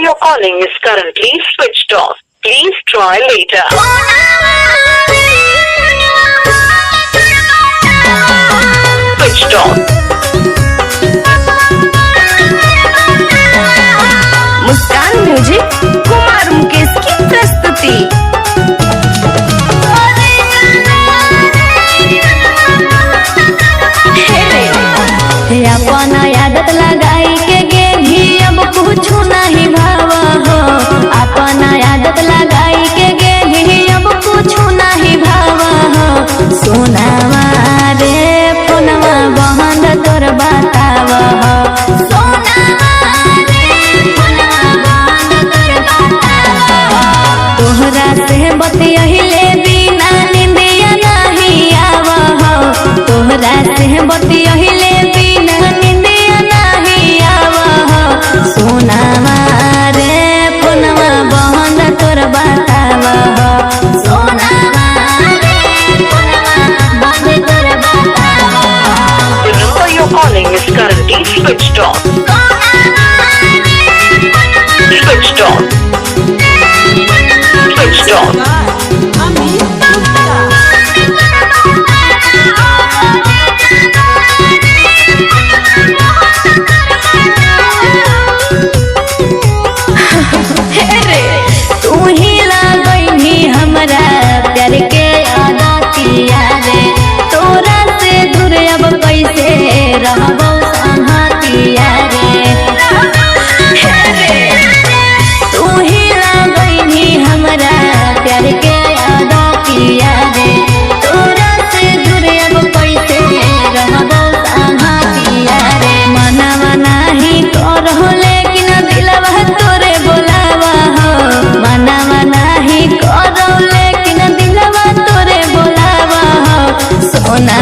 you're calling is currently switched off. Please try later. Switched off. Muskan music Kumar Mukesh की प्रस्तुति। अपन आदत लगाई के गेंधी अब कुछ नहीं भाव हो। अपन आदत लगाई के गेंधी अब कुछ नहीं भाव हो। सोनावा रे फोनवा बहन तोर बताव हो। सोनावा रे फोनवा बहन तोर बताव हो। तोहरा से बतियहिले बिना निंदिया नहीं आव हो। तोहरा से बतियहिले सोनावा रे फोनवा बहन तोर बताव हो। सोनावा रे फोनवा बहन तोर बताव हो। The number you're calling is currently switched off. Switched off. Switched off. हमरा प्यार के आदतिया रे तोरा से दूर अब कैसे रहबो संगतिया रे। तू ही लगैनी हमरा प्यार के आदतिया रे तोरा से दूर अब कैसे रहबो संगतिया रे। मनवा नाही करहो लेकिन दिलवा तोरे बोलावा हो। मनवा नाही करो लेकिन दिलवा तोरे बोलावा हो। सोना